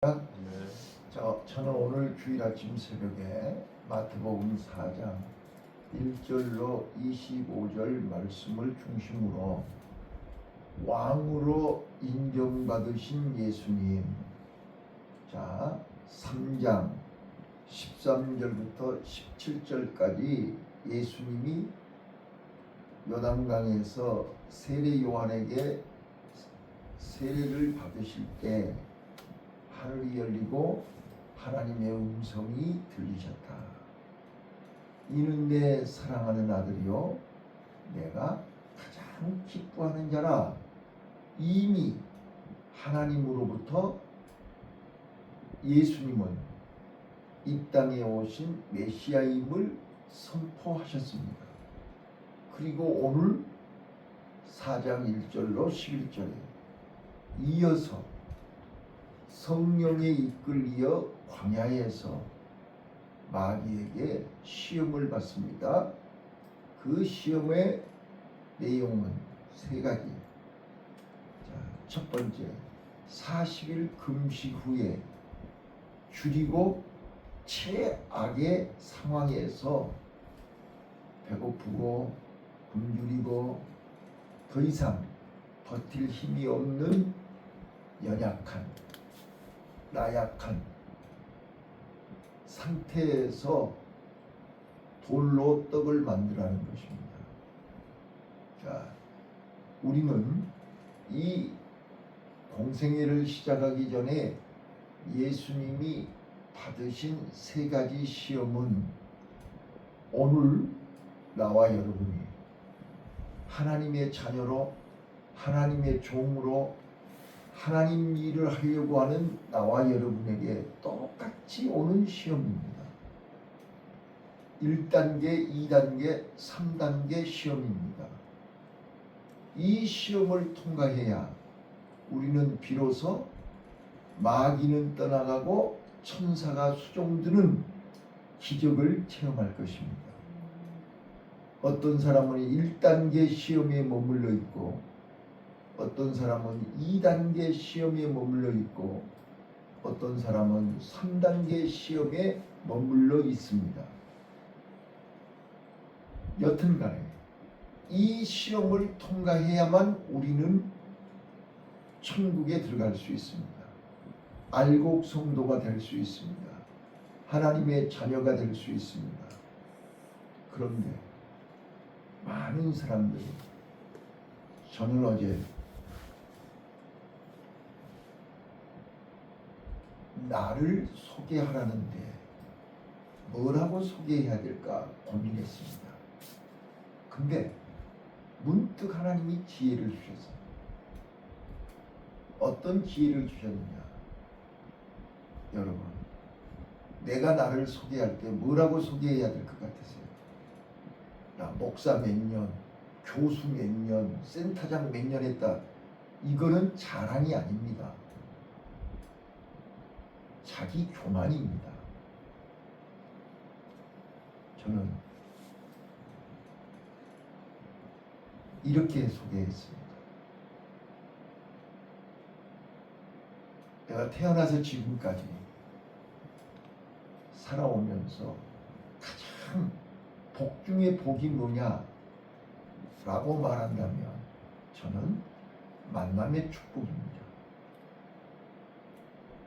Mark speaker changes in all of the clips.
Speaker 1: 저는 오늘 주일 아침 새벽에 마태복음 4장 1절로 25절 말씀을 중심으로 왕으로 인정받으신 예수님, 3장 13절부터 17절까지 예수님이 요단강에서 세례 요한에게 세례를 받으실 때 하늘이 열리고 하나님의 음성이 들리셨다. 이는 내 사랑하는 아들이요 내가 가장 기뻐하는 자라. 이미 하나님으로부터 예수님은 이 땅에 오신 메시아임을 선포하셨습니다. 그리고 오늘 4장 1절로 11절에 이어서 성령에 이끌리어 광야에서 마귀에게 시험을 받습니다. 그 시험의 내용은 세 가지. 첫 번째, 40일 금식 후에 줄이고 최악의 상황에서 배고프고 굶주리고 더 이상 버틸 힘이 없는 연약한 나약한 상태에서 돌로 떡을 만들라는 것입니다. 우리는 이 공생애를 시작하기 전에 예수님이 받으신 세 가지 시험은 오늘 나와 여러분이 하나님의 자녀로, 하나님의 종으로 하나님 일을 하려고 하는 나와 여러분에게 똑같이 오는 시험입니다. 1단계, 2단계, 3단계 시험입니다. 이 시험을 통과해야 우리는 비로소 마귀는 떠나가고 천사가 수종드는 기적을 체험할 것입니다. 어떤 사람은 1단계 시험에 머물러 있고 어떤 사람은 2단계 시험에 머물러 있고 어떤 사람은 3단계 시험에 머물러 있습니다. 여튼간에 이 시험을 통과해야만 우리는 천국에 들어갈 수 있습니다. 알곡 성도가 될 수 있습니다. 하나님의 자녀가 될 수 있습니다. 그런데 많은 사람들이, 저는 어제 나를 소개하라는데 뭐라고 소개해야 될까 고민했습니다. 근데 문득 하나님이 지혜를 주셨어요. 어떤 지혜를 주셨느냐? 여러분, 내가 나를 소개할 때 뭐라고 소개해야 될 것 같으세요? 나 목사 몇 년, 교수 몇 년, 센터장 몇 년 했다. 이거는 자랑이 아닙니다. 자기 교만입니다. 저는 이렇게 소개했습니다. 내가 태어나서 지금까지 살아오면서 가장 복 중에 복이 뭐냐 라고 말한다면 저는 만남의 축복입니다.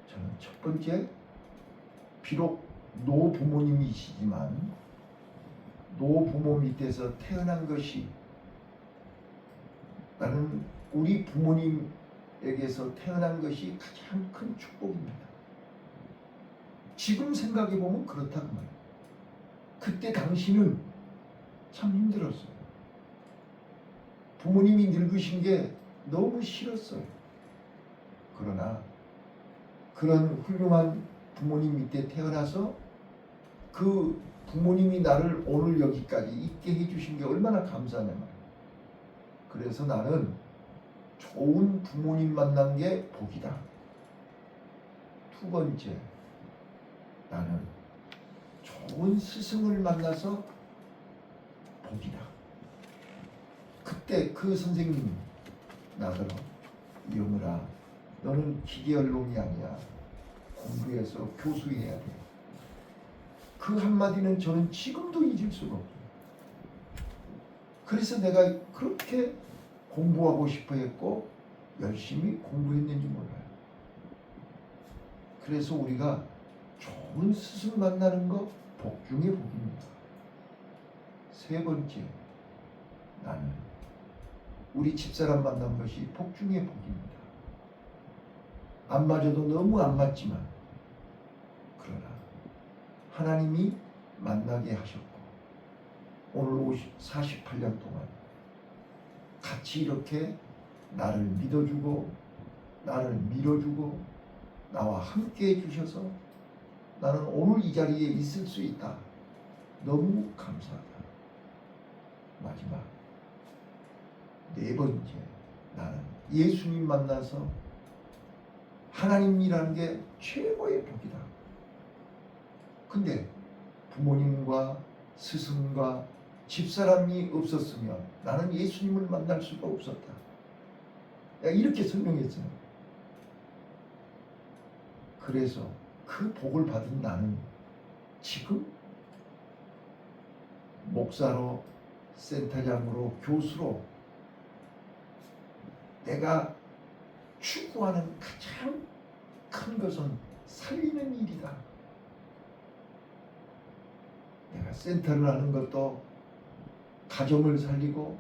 Speaker 1: 저는 첫 번째, 비록 노부모님이시지만 노부모 밑에서 태어난 것이, 나는 우리 부모님에게서 태어난 것이 가장 큰 축복입니다. 지금 생각해 보면 그렇다고 말해요. 그때 당시는 참 힘들었어요. 부모님이 늙으신 게 너무 싫었어요. 그러나 그런 훌륭한 부모님 밑에 태어나서 그 부모님이 나를 오늘 여기까지 있게 해주신 게 얼마나 감사하냐 말이에요. 그래서 나는 좋은 부모님 만난 게 복이다. 두 번째, 나는 좋은 스승을 만나서 복이다. 그때 그 선생님이 나더러, 이영우라, 너는 기계언론이 아니야. 공부해서 교수해야 돼. 그 한마디는 저는 지금도 잊을 수가 없어요. 그래서 내가 그렇게 공부하고 싶어 했고 열심히 공부했는지 몰라요. 그래서 우리가 좋은 스승 만나는 거 복 중의 복입니다. 세 번째, 나는 우리 집사람 만난 것이 복 중의 복입니다. 안 맞아도 너무 안 맞지만 그러나 하나님이 만나게 하셨고 오늘 48년 동안 같이 이렇게 나를 믿어주고 나를 밀어주고 나와 함께 해주셔서 나는 오늘 이 자리에 있을 수 있다. 너무 감사하다. 마지막 네 번째, 나는 예수님 만나서 하나님이라는 게 최고의 복이다. 근데 부모님과 스승과 집사람이 없었으면 나는 예수님을 만날 수가 없었다. 이렇게 설명했어요. 그래서 그 복을 받은 나는 지금 목사로, 센터장으로, 교수로 내가 추구하는 가장 큰 것은 살리는 일이다. 내가 센터를 하는 것도 가정을 살리고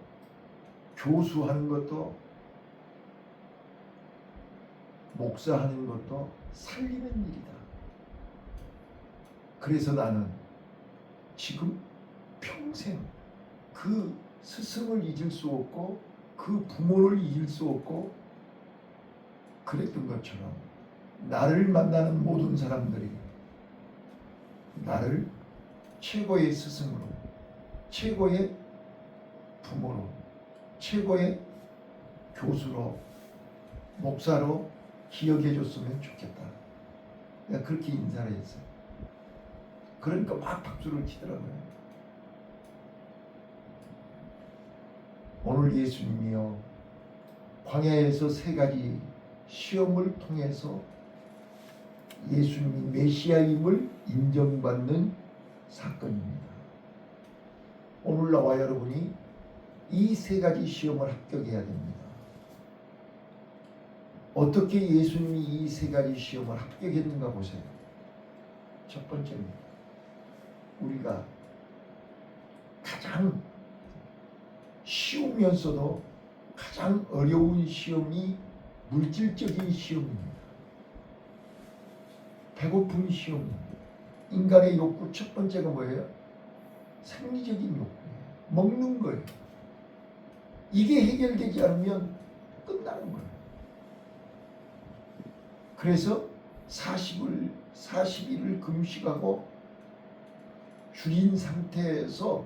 Speaker 1: 교수하는 것도 목사하는 것도 살리는 일이다. 그래서 나는 지금 평생 그 스승을 잊을 수 없고 그 부모를 잊을 수 없고 그랬던 것처럼 나를 만나는 모든 사람들이 나를 최고의 스승으로, 최고의 부모로, 최고의 교수로, 목사로 기억해 줬으면 좋겠다. 내가 그렇게 인사를 했어요. 그러니까 막 박수를 치더라고요. 오늘 예수님이요, 광야에서 세 가지 시험을 통해서 예수님이 메시아임을 인정받는 사건입니다. 오늘 나와 여러분이 이 세 가지 시험을 합격해야 됩니다. 어떻게 예수님이 이 세 가지 시험을 합격했는가 보세요. 첫 번째입니다. 우리가 가장 쉬우면서도 가장 어려운 시험이 물질적인 시험입니다. 배고픈 시험입니다. 인간의 욕구 첫 번째가 뭐예요? 생리적인 욕구예요. 먹는 거예요. 이게 해결되지 않으면 끝나는 거예요. 그래서 40일을 금식하고 줄인 상태에서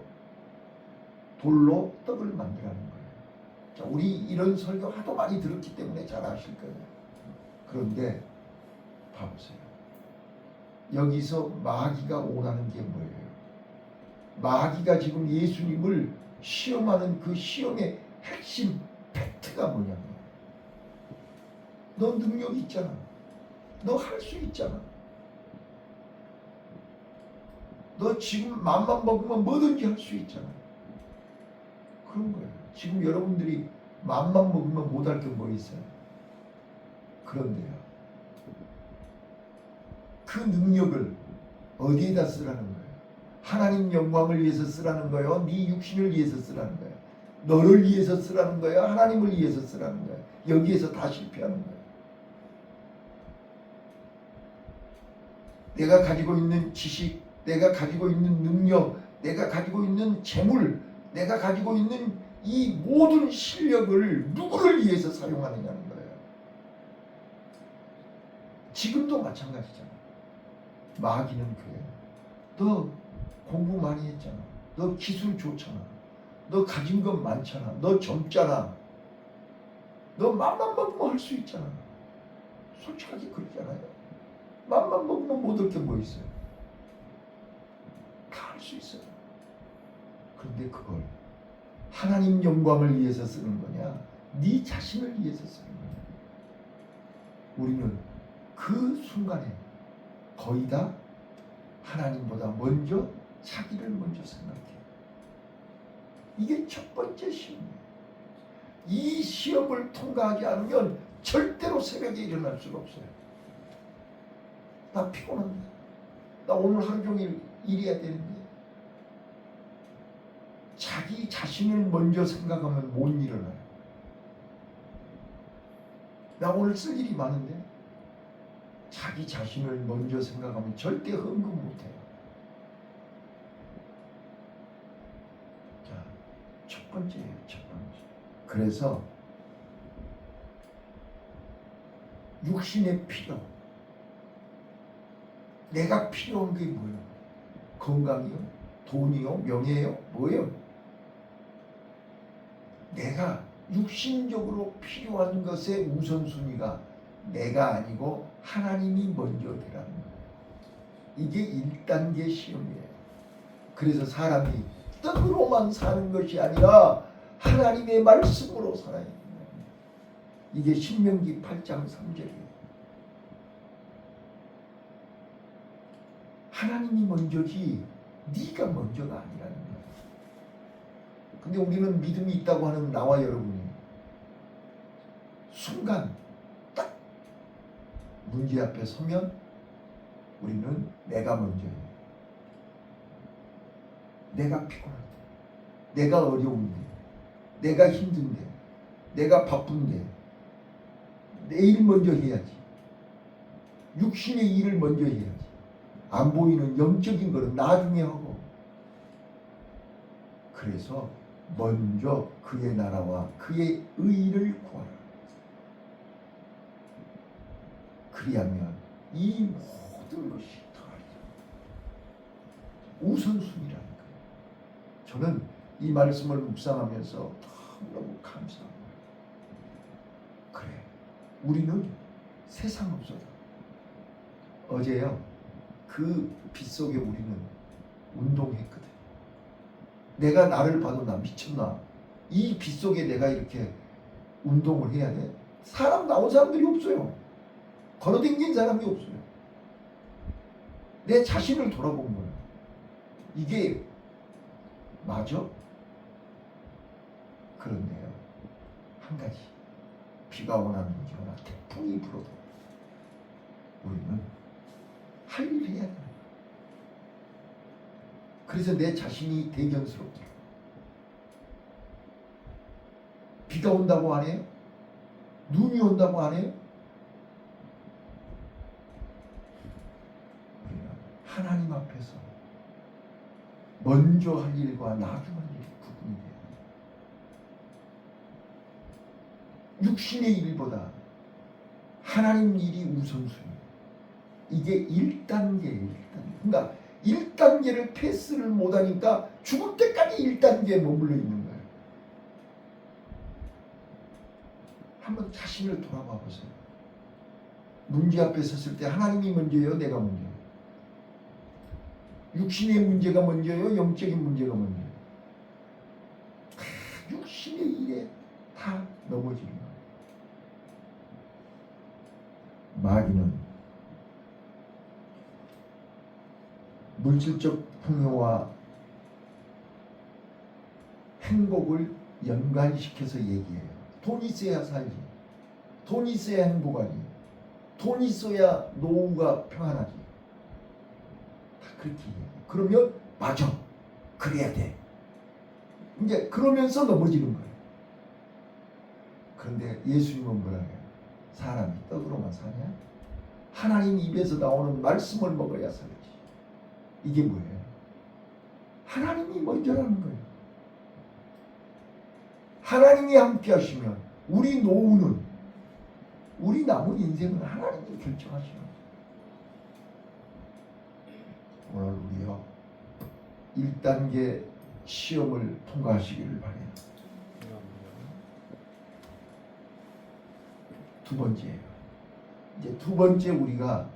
Speaker 1: 돌로 떡을 만들라는 거예요. 자, 우리 이런 설교 하도 많이 들었기 때문에 잘 아실 거예요. 그런데 봐보세요. 여기서 마귀가 원하는 게 뭐예요? 마귀가 지금 예수님을 시험하는 그 시험의 핵심 팩트가 뭐냐면, 너 능력 있잖아. 너 할 수 있잖아. 너 지금 맘만 먹으면 뭐든지 할 수 있잖아. 그런 거예요. 지금 여러분들이 맘만 먹으면 못할 게 뭐 있어요? 그런데요, 그 능력을 어디에다 쓰라는 거예요? 하나님 영광을 위해서 쓰라는 거예요? 네 육신을 위해서 쓰라는 거예요? 너를 위해서 쓰라는 거예요? 하나님을 위해서 쓰라는 거예요? 여기에서 다 실패하는 거예요. 내가 가지고 있는 지식, 내가 가지고 있는 능력, 내가 가지고 있는 재물, 내가 가지고 있는 이 모든 실력을 누구를 위해서 사용하느냐는 거예요. 지금도 마찬가지잖아. 마귀는 그래. 너 공부 많이 했잖아. 너 기술 좋잖아. 너 가진 것 많잖아. 너 젊잖아. 너 맘만 먹으면 할 수 있잖아. 솔직하게 그러잖아요. 맘만 먹으면 못할 게 뭐 있어요? 다 할 수 있어요. 그런데 그걸 하나님 영광을 위해서 쓰는 거냐, 네 자신을 위해서 쓰는 거냐. 우리는 그 순간에 거의 다 하나님보다 먼저 자기를 먼저 생각해요. 이게 첫 번째 시험이에요. 이 시험을 통과하지 않으면 절대로 새벽에 일어날 수가 없어요. 나 피곤한데, 나 오늘 하루 종일 일해야 되는데, 자기 자신을 먼저 생각하면 못 일어나요. 나 오늘 쓸 일이 많은데 자기 자신을 먼저 생각하면 절대 헌금 못해요. 자, 첫 번째예요. 첫 번째. 그래서 육신의 필요, 내가 필요한 게 뭐예요? 건강이요? 돈이요? 명예요? 뭐예요? 내가 육신적으로 필요한 것의 우선순위가 내가 아니고 하나님이 먼저 되라는 거예요. 이게 1단계 시험이에요. 그래서 사람이 떡으로만 사는 것이 아니라 하나님의 말씀으로 살아야 돼요. 이게 신명기 8장 3절이에요. 하나님이 먼저지 네가 먼저가 아니라는 거예요. 근데 우리는 믿음이 있다고 하는 나와 여러분이 순간 딱 문제 앞에 서면 우리는 내가 먼저예요. 내가 피곤한데, 내가 어려운데, 내가 힘든데, 내가 바쁜데 내 일 먼저 해야지. 육신의 일을 먼저 해야지. 안 보이는 영적인 거는 나중에 하고. 그래서 먼저 그의 나라와 그의 의를 구하라. 그리하면 이 모든 것이 더하리라. 우선순위라는 거예요. 저는 이 말씀을 묵상하면서 너무 감사합니다. 그래, 우리는 세상 없어도 어제요 그 빗속에 우리는 운동했거든. 내가 나를 봐도 나 미쳤나? 이 빗속에 내가 이렇게 운동을 해야 돼? 사람 나온 사람들이 없어요. 걸어다니는 사람이 없어요. 내 자신을 돌아본 거예요. 이게 맞아? 그런데요, 한 가지, 비가 오나 눈이 오나 태풍이 불어도 우리는 할 일을 해야 돼요. 그래서 내 자신이 대견스럽더라고요. 비가 온다고 안 해요? 눈이 온다고 안 해요? 우리는 하나님 앞에서 먼저 할 일과 나중 할 일이 구분이 돼요. 육신의 일보다 하나님 일이 우선순위예요. 이게 1단계예요. 1단계. 그러니까 1단계를 패스를 못하니까 죽을 때까지 1단계에 머물러 있는 거예요. 한번 자신을 돌아봐 보세요. 문제 앞에 섰을 때 하나님이 먼저예요? 내가 먼저예요? 육신의 문제가 먼저예요? 영적인 문제가 먼저예요? 육신의 일에 다 넘어지는 거예요. 마귀는 물질적 풍요와 행복을 연관시켜서 얘기해요. 돈 있어야 살지. 돈 있어야 행복하지. 돈 있어야 노후가 평안하지. 다 그렇게 얘기해요. 그러면 맞아. 그래야 돼. 이제 그러면서 넘어지는 거예요. 그런데 예수님은 뭐라 해요? 사람이 떡으로만 사냐? 하나님 입에서 나오는 말씀을 먹어야 살지. 이게 뭐예요? 하나님이 먼저라는 거예요. 하나님이 함께 하시면 우리 노후는, 우리 남은 인생은 하나님이 결정하시는 거예요. 오늘 우리요 1단계 시험을 통과하시기를 바래요. 두 번째예요. 이제 두 번째, 우리가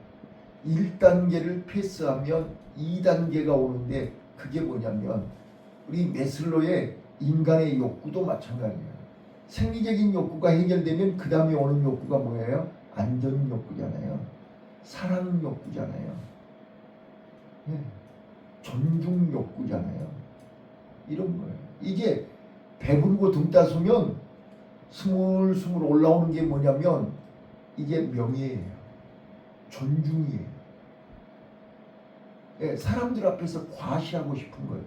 Speaker 1: 1단계를 패스하면 2단계가 오는데, 그게 뭐냐면 우리 메슬로의 인간의 욕구도 마찬가지예요. 생리적인 욕구가 해결되면 그 다음에 오는 욕구가 뭐예요? 안전 욕구잖아요. 사랑 욕구잖아요. 네. 존중 욕구잖아요. 이런 거예요. 이게 배부르고 등 따스면 스물스물 올라오는 게 뭐냐면 이게 명예예요. 존중이에요. 네. 사람들 앞에서 과시하고 싶은 거예요.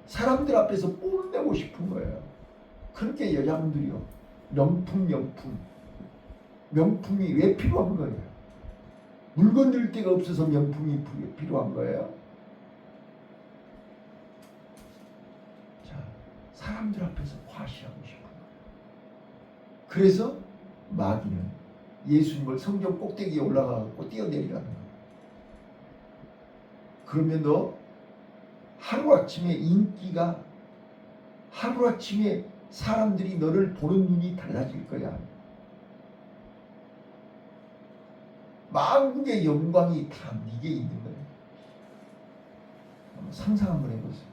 Speaker 1: 사람들 앞에서 뽐내고 싶은 거예요. 그렇게 여자분들이요. 명품이 왜 필요한 거예요? 물건 들 데가 없어서 명품이 필요한 거예요. 자, 사람들 앞에서 과시하고 싶은 거예요. 그래서 마귀는 예수님을 성전 꼭대기에 올라가고 뛰어내리라는 거예요. 그러면 너 하루아침에 인기가, 하루아침에 사람들이 너를 보는 눈이 달라질 거야. 만국의 영광이 다 네게 있는 거예요. 상상 한번 해보세요.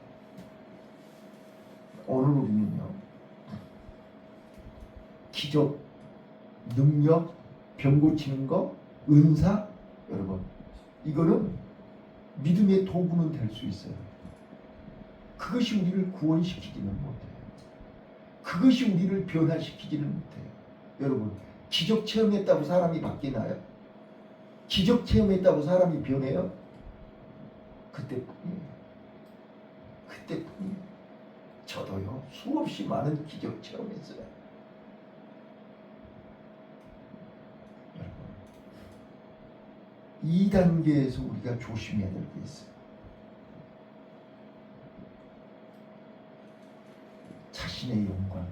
Speaker 1: 오늘 우리는요, 기적, 능력, 병 고치는 거, 은사, 여러분, 이거는 믿음의 도구는 될 수 있어요. 그것이 우리를 구원시키지는 못해요. 그것이 우리를 변화시키지는 못해요. 여러분, 기적 체험했다고 사람이 바뀌나요? 기적 체험했다고 사람이 변해요? 그때뿐이에요. 그때뿐이에요. 저도요, 수없이 많은 기적 체험했어요. 여러분, 이 단계에서 우리가 조심해야 될 게 있어요. 자신의 영광에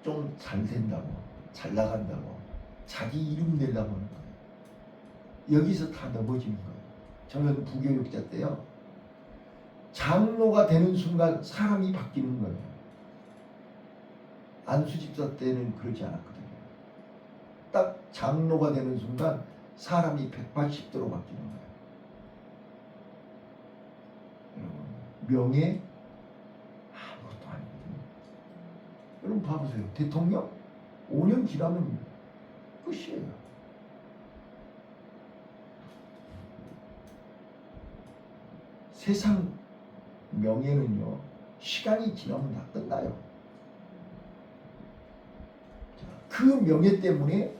Speaker 1: 좀 잘 된다고, 잘 나간다고, 자기 이름 내려고 하는 거예요. 여기서 다 넘어지는 거예요. 저는 부교육자 때요, 장로가 되는 순간 사람이 바뀌는 거예요. 안수집사 때는 그러지 않았거든요. 딱 장로가 되는 순간 사람이 180도로 바뀌는 거예요. 명예 아무것도 아니거든요. 여러분 봐보세요. 대통령 5년 지나면 끝이에요. 세상 명예는요, 시간이 지나면 다 끝나요. 그 명예 때문에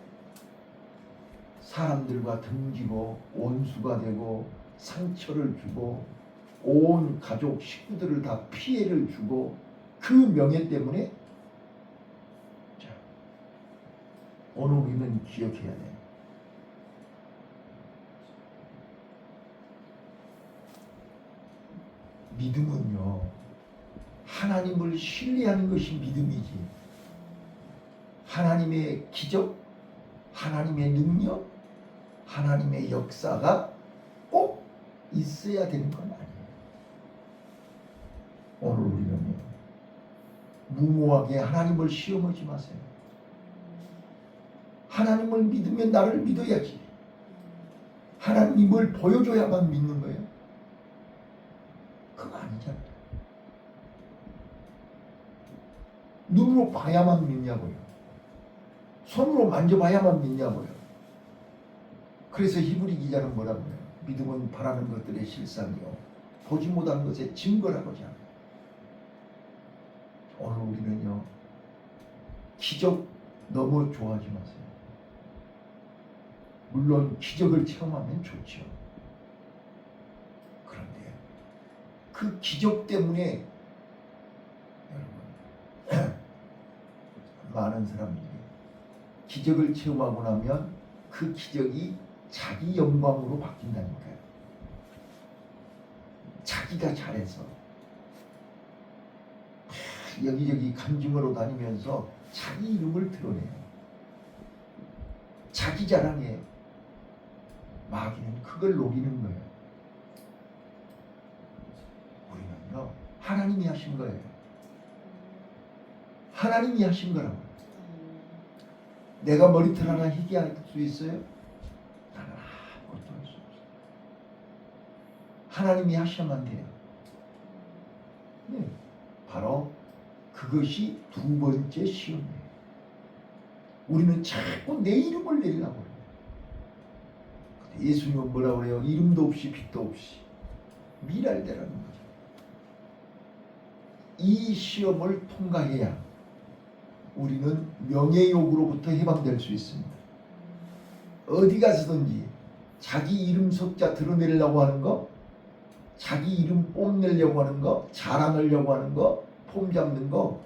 Speaker 1: 사람들과 등지고 원수가 되고 상처를 주고 온 가족 식구들을 다 피해를 주고, 그 명예 때문에, 자, 오늘 우리는 기억해야 돼요. 믿음은요, 하나님을 신뢰하는 것이 믿음이지, 하나님의 기적, 하나님의 능력, 하나님의 역사가 꼭 있어야 되는 건 아니에요. 오늘 우리는요, 무모하게 하나님을 시험하지 마세요. 하나님을 믿으면 나를 믿어야지. 하나님을 보여줘야만 믿는 거예요. 그거 아니잖아요. 눈으로 봐야만 믿냐고요. 손으로 만져봐야만 믿냐고요. 그래서 히브리 기자는 뭐라고 해요? 믿음은 바라는 것들의 실상이요, 보지 못한 것의 증거라고자 합니다. 오늘 우리는요, 기적 너무 좋아하지 마세요. 물론 기적을 체험하면 좋죠. 그런데 그 기적 때문에 여러분, 많은 사람들이 기적을 체험하고 나면 그 기적이 자기 영광으로 바뀐다니까요. 자기가 잘해서 여기저기 간증으로 다니면서 자기 이름을 드러내요. 자기 자랑에 마귀는 그걸 노리는 거예요. 우리는요, 하나님이 하신 거예요. 하나님이 하신 거라고요. 내가 머리털 하나 희게 할 수 있어요? 나는 아무것도 할 수 없어요. 하나님이 하셔야만 돼요. 네, 바로 그것이 두 번째 시험이에요. 우리는 자꾸 내 이름을 내려고 해요. 예수님은 뭐라고 그래요? 이름도 없이 빛도 없이 미랄대라는 거죠. 이 시험을 통과해야 우리는 명예욕으로부터 해방될 수 있습니다. 어디 가서든지 자기 이름 석자 드러내려고 하는 거, 자기 이름 뽐내려고 하는 거, 자랑하려고 하는 거, 폼 잡는 거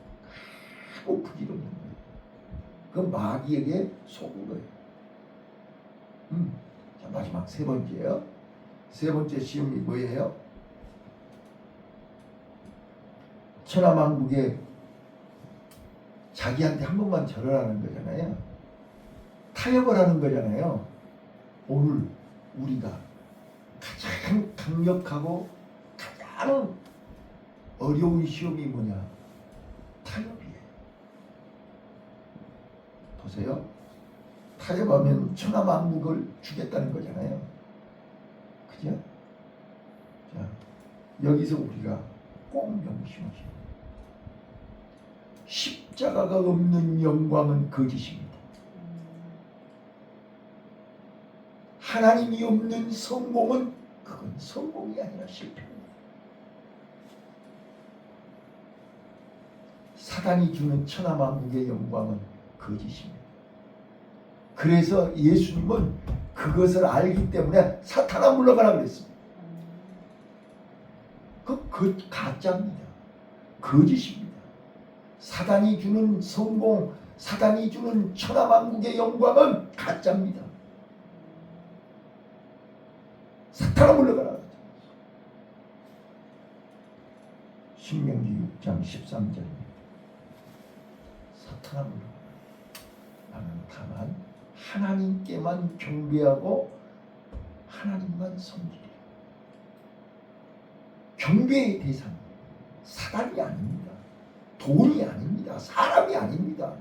Speaker 1: 하고 부질없는 거예요. 그 마귀에게 속은 거예요. 자, 마지막 세 번째요. 세 번째 시험이 뭐예요? 천하만국에 자기한테 한 번만 절하라는 거잖아요. 타협을 하는 거잖아요. 오늘 우리가 가장 강력하고 가장 어려운 시험이 뭐냐? 타협이에요. 보세요. 타협하면 천하만국을 주겠다는 거잖아요. 그죠? 자, 여기서 우리가 꼭 명심하시오. 십자가가 없는 영광은 거짓입니다. 하나님이 없는 성공은 그건 성공이 아니라 실패입니다. 사단이 주는 천하만국의 영광은 거짓입니다. 그래서 예수님은 그것을 알기 때문에 사탄아 물러가라 그랬습니다. 그 가짜입니다. 거짓입니다. 사단이 주는 성공, 사단이 주는 천하만국의 영광은 가짜입니다. 사탄아 물러가라. 신명기 6장 13절입니다. 사탄아 물러가라. 나는 다만 하나님께만 경배하고 하나님만 섬기리라. 경배의 대상 사단이 아닙니다. 돈이 아닙니다. 사람이 아닙니다.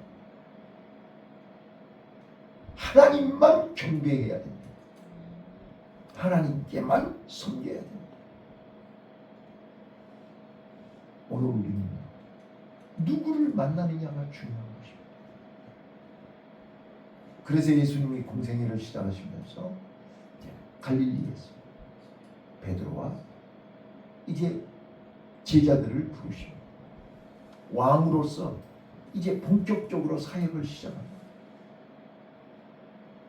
Speaker 1: 하나님만 경배해야 됩니다. 하나님께만 섬겨야 됩니다. 오늘 우리는 누구를 만나느냐가 중요한 것입니다. 그래서 예수님이 공생애를 시작하시면서 갈릴리에서 베드로와 이제 제자들을 부르십니다. 왕으로서 이제 본격적으로 사역을 시작합니다.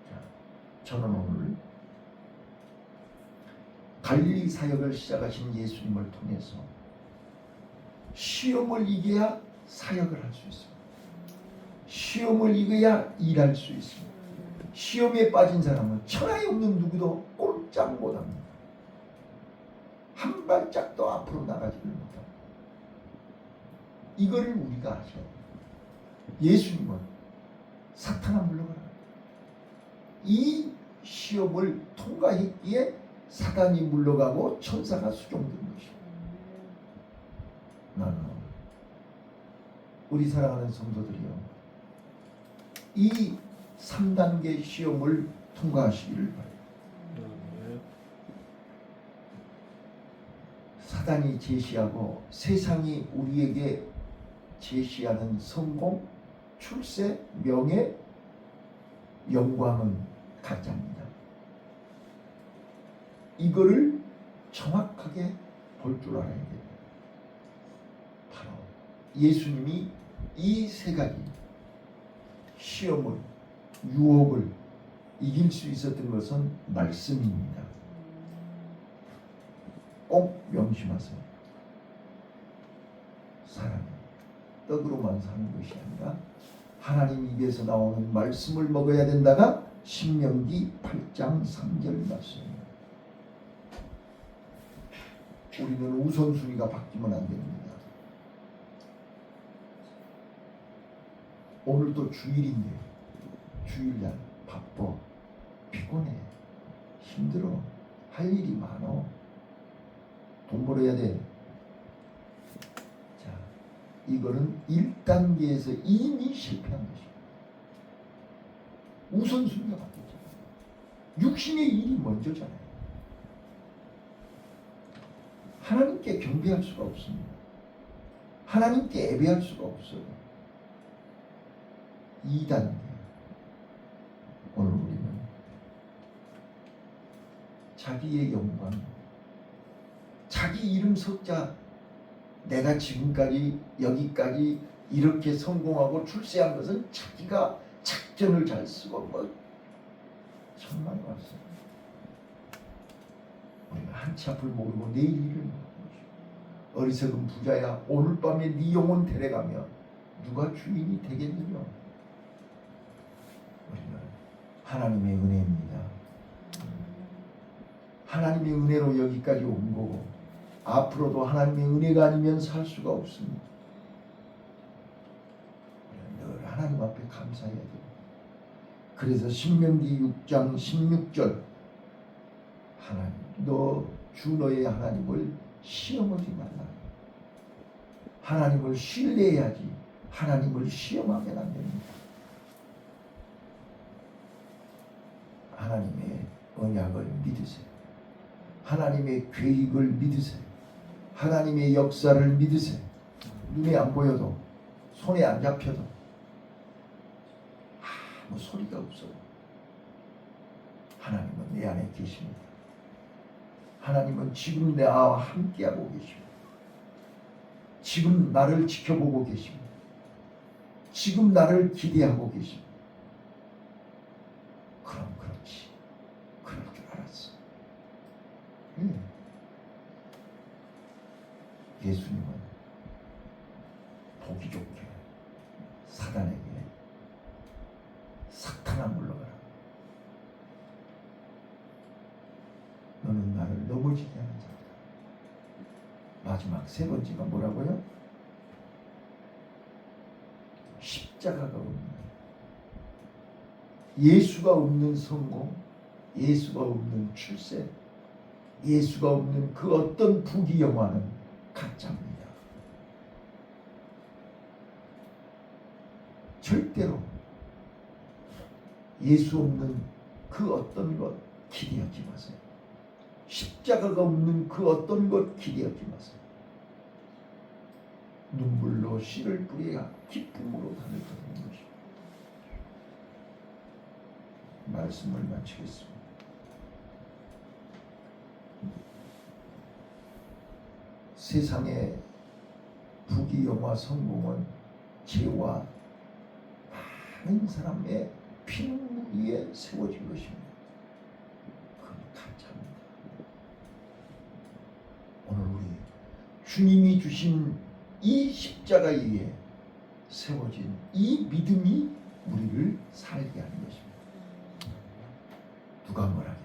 Speaker 1: 자, 저는 오늘 갈릴리 사역을 시작하신 예수님을 통해서 시험을 이겨야 사역을 할 수 있습니다. 시험을 이겨야 일할 수 있습니다. 시험에 빠진 사람은 천하에 없는 누구도 꼼짝 못합니다. 한 발짝도 앞으로 나가지를 못합니다. 이거를 우리가 아셔야 돼요. 예수님은 사탄아 물러가라. 이 시험을 통과했기에 사단이 물러가고 천사가 수종된 것입니다. 나는 우리 사랑하는 성도들이요, 이 3단계 시험을 통과하시기를 바랍니다. 사단이 제시하고 세상이 우리에게 제시하는 성공, 출세, 명예, 영광은 가짜입니다. 이거를 정확하게 볼 줄 알아야 됩니다. 바로 예수님이 이 세 가지 시험을, 유혹을 이길 수 있었던 것은 말씀입니다. 꼭 명심하세요. 사람은 떡으로만 사는 것이 아니라 하나님 입에서 나오는 말씀을 먹어야 된다가 신명기 8장 3절 말씀입니다. 우리는 우선순위가 바뀌면 안 됩니다. 오늘도 주일인데 주일날 바빠, 피곤해, 힘들어, 할 일이 많어, 돈 벌어야 돼. 자, 이거는 1단계에서 이미 실패한 것입니다. 우선순위가 바뀌었잖아요. 육신의 일이 먼저잖아요. 하나님께 경배할 수가 없습니다. 하나님께 예배할 수가 없어요. 2단계. 오늘 우리는 자기의 영광, 자기 이름 석자, 내가 지금까지 여기까지 이렇게 성공하고 출세한 것은 자기가 작전을 잘 쓰고 뭐 정말 많습니다. 우리가 한치 앞을 모르고 내일 일을 모르고, 어리석은 부자야, 오늘 밤에 네 영혼 데려가면 누가 주인이 되겠느냐. 우리는 하나님의 은혜입니다. 하나님의 은혜로 여기까지 온 거고, 앞으로도 하나님의 은혜가 아니면 살 수가 없습니다. 늘 하나님 앞에 감사해야 돼요. 그래서 신명기 6장 16절, 하나님, 주 너의 하나님을 시험하지 말라. 하나님을 신뢰해야지 하나님을 시험하면 안 됩니다. 하나님의 언약을 믿으세요. 하나님의 계획을 믿으세요. 하나님의 역사를 믿으세요. 눈에 안 보여도, 손에 안 잡혀도 아무 소리가 없어요. 하나님은 내 안에 계십니다. 하나님은 지금 나와 함께하고 계십니다. 지금 나를 지켜보고 계십니다. 지금 나를 기대하고 계십니다. 그럼 그렇지. 그럴 줄 알았어. 예수님은 보기 좋게 사단에게 사탄아 물러가라. 너는 나를 넘어지게 하는 자다. 마지막 세 번째가 뭐라고요? 십자가가 없는, 예수가 없는 성공, 예수가 없는 출세, 예수가 없는 그 어떤 부귀영화는 가짜입니다. 절대로 예수 없는 그 어떤 것 기대하지 마세요. 십자가가 없는 그 어떤 것 기대하지 마세요. 눈물로 씨를 뿌려야 기쁨으로 단을 거두는 것입니다. 말씀을 마치겠습니다. 세상의 부귀영화 성공은 죄와 많은 사람의 피눈물 위에 세워진 것입니다. 그건 가짜입니다. 오늘 우리 주님이 주신 이 십자가 위에 세워진 이 믿음이 우리를 살게 하는 것입니다. 누가 뭐라 해도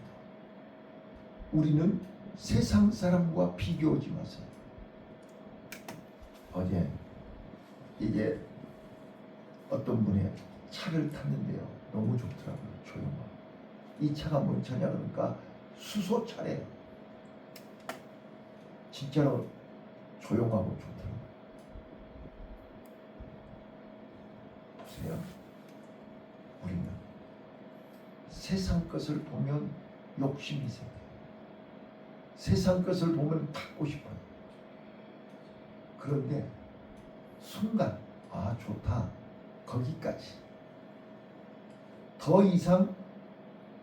Speaker 1: 우리는 세상 사람과 비교하지 마세요. 어제 이게 어떤 분이 차를 탔는데요, 너무 좋더라고요. 조용하고. 이 차가 뭔 차냐 그러니까 수소차래요. 진짜로 조용하고 좋더라고요. 보세요. 우리는 세상 것을 보면 욕심이 생겨요. 세상 것을 보면 갖고 싶어요. 그런데 순간 아 좋다, 거기까지. 더 이상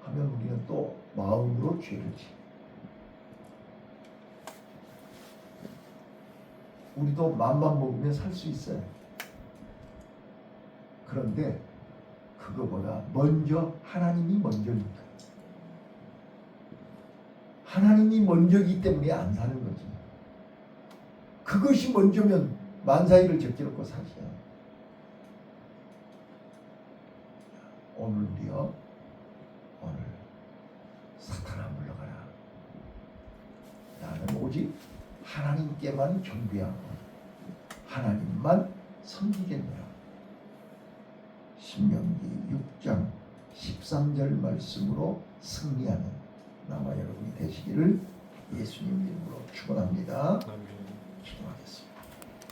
Speaker 1: 하면 우리는 또 마음으로 죄를 지어요. 우리도 맘만 먹으면 살 수 있어요. 그런데 그거보다 먼저 하나님이 먼저니까. 하나님이 먼저이기 때문에 안 사는 거지. 그것이 먼저면 만사일을 적재놓고 사시야. 오늘 우리요, 오늘 사탄아 물러가라. 나는 오직 하나님께만 경배하고 하나님만 섬기겠노라. 신명기 6장 13절 말씀으로 승리하는 나와 여러분이 되시기를 예수님 이름으로 축원합니다. 기도하겠습니다.